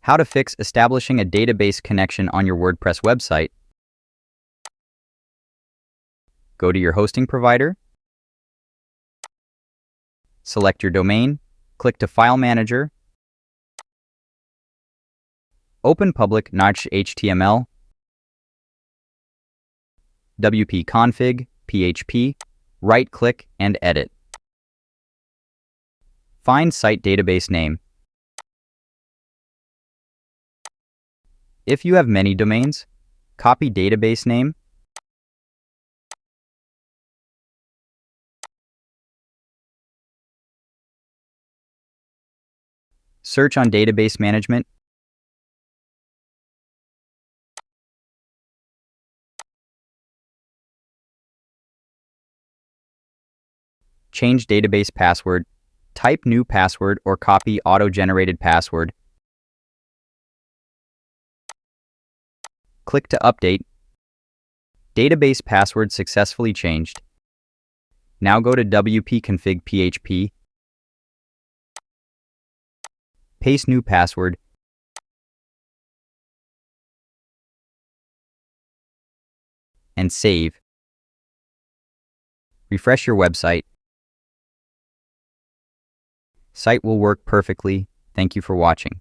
How to fix establishing a database connection on your WordPress website. Go to your hosting provider. Select your domain. Click to File Manager. Open public HTML. wp-config, PHP. Right-click and edit. Find site database name. If you have many domains, copy database name. Search on database management. Change database password. Type new password or copy auto-generated password. Click to update. Database password successfully changed. Now go to wp-config PHP. Paste new password. And save. Refresh your website. Site will work perfectly. Thank you for watching.